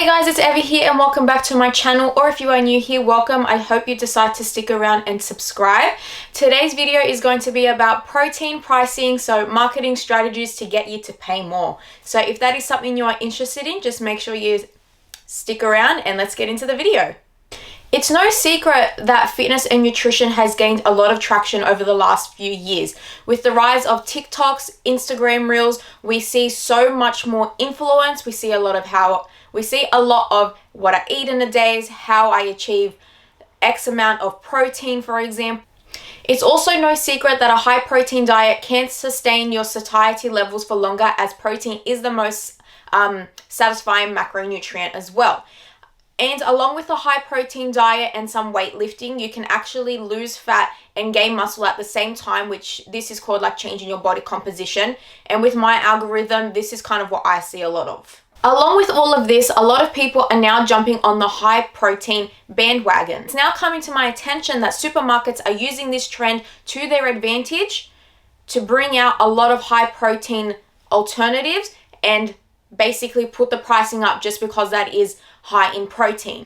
guys, it's Evie here and welcome back to my channel, or if you are new here, welcome. I hope you decide to stick around and subscribe. Today's video is going to be about protein pricing, so marketing strategies to get you to pay more. So if that is something you are interested in, just make sure you stick around and let's get into the video. It's no secret that fitness and nutrition has gained a lot of traction over the last few years. With the rise of TikToks, Instagram Reels, we see so much more influence. We see a lot of what I eat in a day, how I achieve X amount of protein, for example. It's also no secret that a high protein diet can't sustain your satiety levels for longer, as protein is the most satisfying macronutrient as well. And along with a high protein diet and some weightlifting, you can actually lose fat and gain muscle at the same time, which this is called like changing your body composition. And with my algorithm, this is kind of what I see a lot of. Along with all of this, a lot of people are now jumping on the high protein bandwagon. It's now coming to my attention that supermarkets are using this trend to their advantage to bring out a lot of high protein alternatives and basically put the pricing up just because that is high in protein.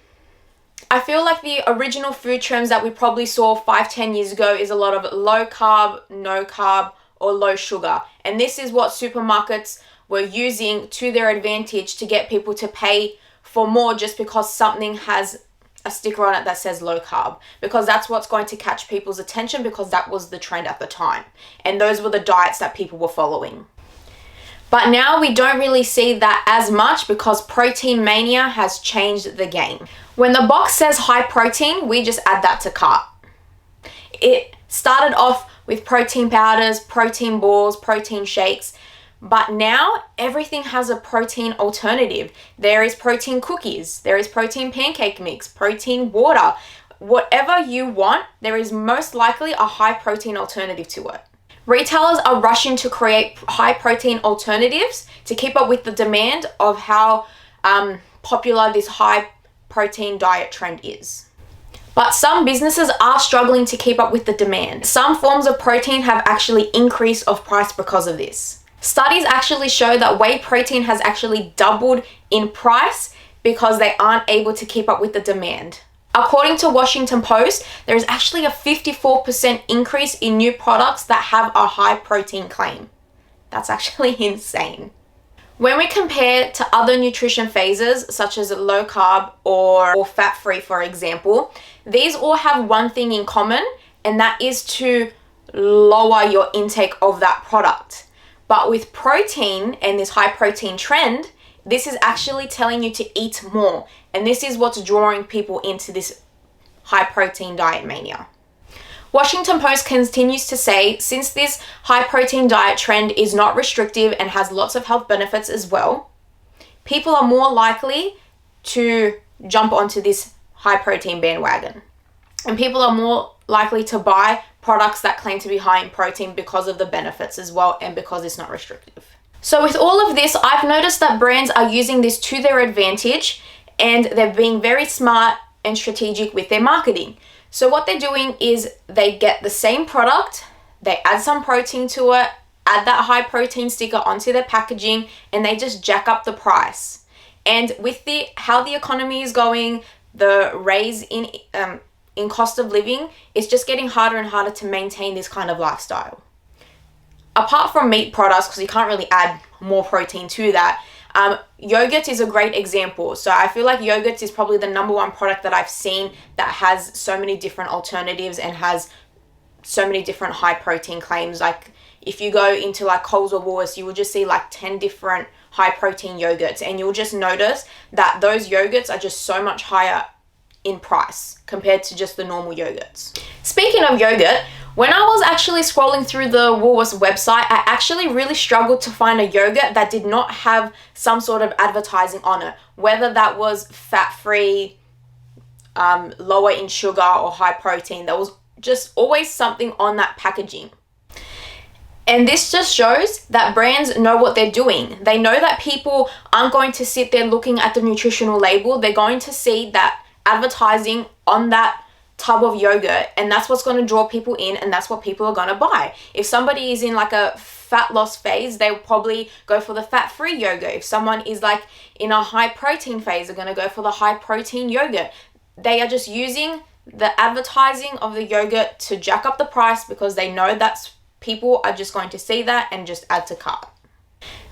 I feel like the original food trends that we probably saw 5-10 years ago is a lot of low carb, no carb, or low sugar. And this is what supermarkets were using to their advantage to get people to pay for more just because something has a sticker on it that says low carb, because that's what's going to catch people's attention, because that was the trend at the time. And those were the diets that people were following. But now we don't really see that as much because protein mania has changed the game. When the box says high protein, we just add that to cart. It started off with protein powders, protein balls, protein shakes, but now everything has a protein alternative. There is protein cookies, there is protein pancake mix, protein water. Whatever you want, there is most likely a high protein alternative to it. Retailers are rushing to create high protein alternatives to keep up with the demand of how popular this high protein diet trend is. But some businesses are struggling to keep up with the demand. Some forms of protein have actually increased of price because of this. Studies actually show that whey protein has actually doubled in price because they aren't able to keep up with the demand. According to Washington Post, there is actually a 54% increase in new products that have a high protein claim. That's actually insane. When we compare to other nutrition phases, such as low carb or fat-free, for example, these all have one thing in common, and that is to lower your intake of that product. But with protein and this high protein trend, this is actually telling you to eat more. And this is what's drawing people into this high protein diet mania. Washington Post continues to say, since this high protein diet trend is not restrictive and has lots of health benefits as well, people are more likely to jump onto this high protein bandwagon. And people are more likely to buy products that claim to be high in protein because of the benefits as well, and because it's not restrictive. So with all of this, I've noticed that brands are using this to their advantage, and they're being very smart and strategic with their marketing. So what they're doing is they get the same product, they add some protein to it, add that high protein sticker onto their packaging, and they just jack up the price. And with how the economy is going, the raise in cost of living, it's just getting harder and harder to maintain this kind of lifestyle. Apart from meat products, because you can't really add more protein to that, yogurt is a great example. So I feel like yogurt is probably the #1 product that I've seen that has so many different alternatives and has so many different high protein claims. Like if you go into like Coles or Woolworths, you will just see like 10 different high protein yogurts, and you'll just notice that those yogurts are just so much higher in price compared to just the normal yogurts. Speaking of yogurt, when I was actually scrolling through the Woolworths website, I actually really struggled to find a yogurt that did not have some sort of advertising on it, whether that was fat-free, lower in sugar, or high protein. There was just always something on that packaging. And this just shows that brands know what they're doing. They know that people aren't going to sit there looking at the nutritional label. They're going to see that advertising on that tub of yogurt, and that's what's going to draw people in, and that's what people are going to buy. If somebody is in like a fat loss phase, they'll probably go for the fat-free yogurt. If someone is like in a high protein phase, they're going to go for the high protein yogurt. They are just using the advertising of the yogurt to jack up the price because they know that's people are just going to see that and just add to cart.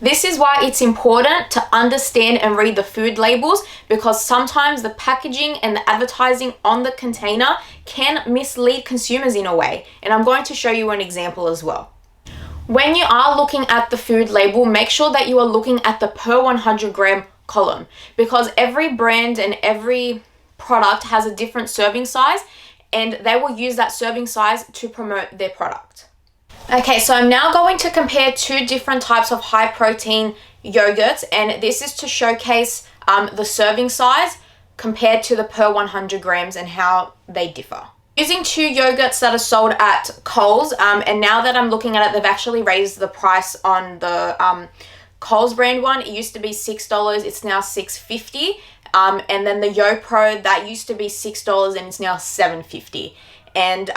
This is why it's important to understand and read the food labels, because sometimes the packaging and the advertising on the container can mislead consumers in a way. And I'm going to show you an example as well. When you are looking at the food label, make sure that you are looking at the per 100 gram column, because every brand and every product has a different serving size, and they will use that serving size to promote their product. Okay, so I'm now going to compare two different types of high protein yogurts, and this is to showcase the serving size compared to the per 100 grams and how they differ. Using two yogurts that are sold at Coles, and now that I'm looking at it, they've actually raised the price on the Coles brand one. It used to be $6, it's now $6.50. And then the YoPro, that used to be $6 and it's now $7.50. And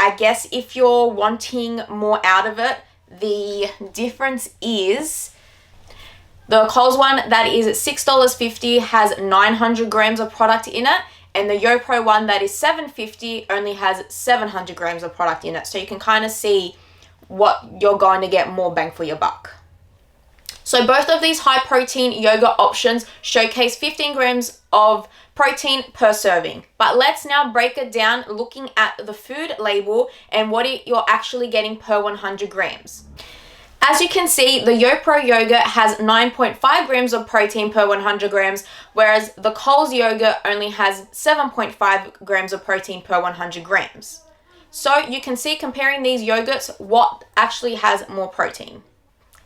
I guess if you're wanting more out of it, the difference is the Coles one that is $6.50 has 900 grams of product in it, and the YoPro one that is $7.50 only has 700 grams of product in it. So you can kind of see what you're going to get more bang for your buck. So both of these high protein yogurt options showcase 15 grams of protein per serving. But let's now break it down looking at the food label and what you're actually getting per 100 grams. As you can see, the YoPro yogurt has 9.5 grams of protein per 100 grams, whereas the Coles yogurt only has 7.5 grams of protein per 100 grams. So you can see, comparing these yogurts, what actually has more protein.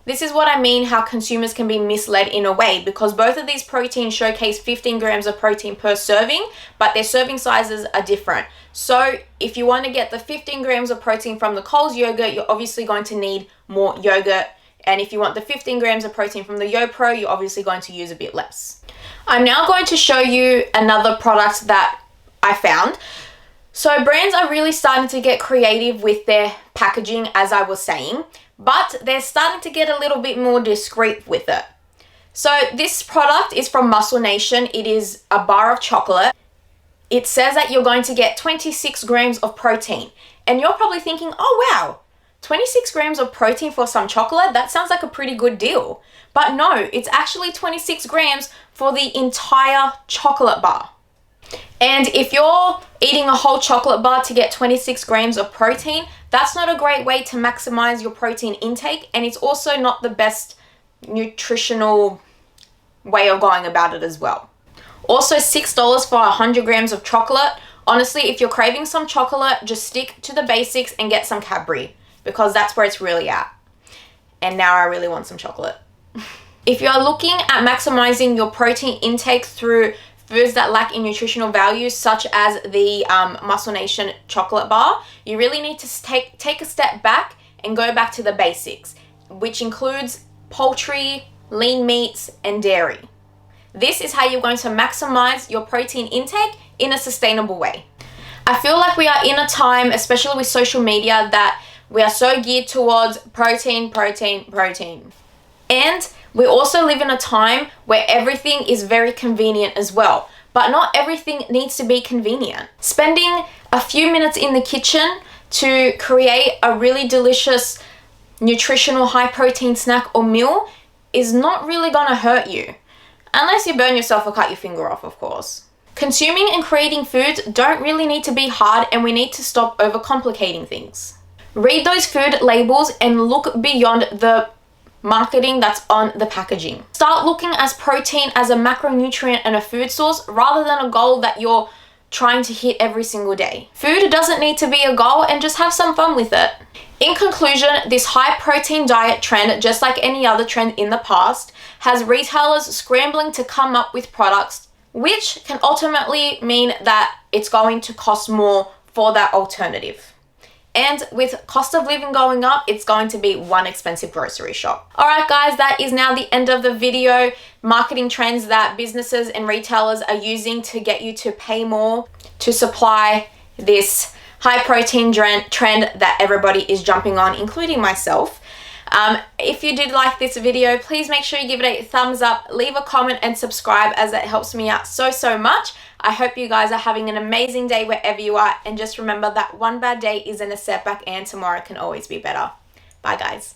This is what I mean how consumers can be misled in a way, because both of these proteins showcase 15 grams of protein per serving, but their serving sizes are different. So if you want to get the 15 grams of protein from the Coles yogurt, you're obviously going to need more yogurt. And if you want the 15 grams of protein from the YoPro, you're obviously going to use a bit less. I'm now going to show you another product that I found. So brands are really starting to get creative with their packaging, as I was saying, but they're starting to get a little bit more discreet with it. So this product is from Muscle Nation. It is a bar of chocolate. It says that you're going to get 26 grams of protein. And you're probably thinking, oh wow, 26 grams of protein for some chocolate? That sounds like a pretty good deal. But no, it's actually 26 grams for the entire chocolate bar. And if you're eating a whole chocolate bar to get 26 grams of protein, that's not a great way to maximize your protein intake, and it's also not the best nutritional way of going about it as well. Also, $6 for 100 grams of chocolate. Honestly, if you're craving some chocolate, just stick to the basics and get some Cadbury, because that's where it's really at. And now I really want some chocolate. If you're looking at maximizing your protein intake through foods that lack in nutritional value, such as the Muscle Nation chocolate bar, you really need to take a step back and go back to the basics, which includes poultry, lean meats, and dairy. This is how you're going to maximize your protein intake in a sustainable way. I feel like we are in a time, especially with social media, that we are so geared towards protein, protein, protein. And we also live in a time where everything is very convenient as well, but not everything needs to be convenient. Spending a few minutes in the kitchen to create a really delicious, nutritional, high protein snack or meal is not really gonna hurt you. Unless you burn yourself or cut your finger off, of course. Consuming and creating foods don't really need to be hard, and we need to stop overcomplicating things. Read those food labels and look beyond the marketing that's on the packaging. Start looking at protein as a macronutrient and a food source rather than a goal that you're trying to hit every single day. Food doesn't need to be a goal, and just have some fun with it. In conclusion, this high protein diet trend, just like any other trend in the past, has retailers scrambling to come up with products, which can ultimately mean that it's going to cost more for that alternative. And with cost of living going up, it's going to be one expensive grocery shop. All right, guys, that is now the end of the video. Marketing trends that businesses and retailers are using to get you to pay more to supply this high protein trend that everybody is jumping on, including myself. If you did like this video, please make sure you give it a thumbs up, leave a comment and subscribe, as it helps me out so much. I hope you guys are having an amazing day wherever you are, and just remember that one bad day isn't a setback and tomorrow can always be better. Bye guys.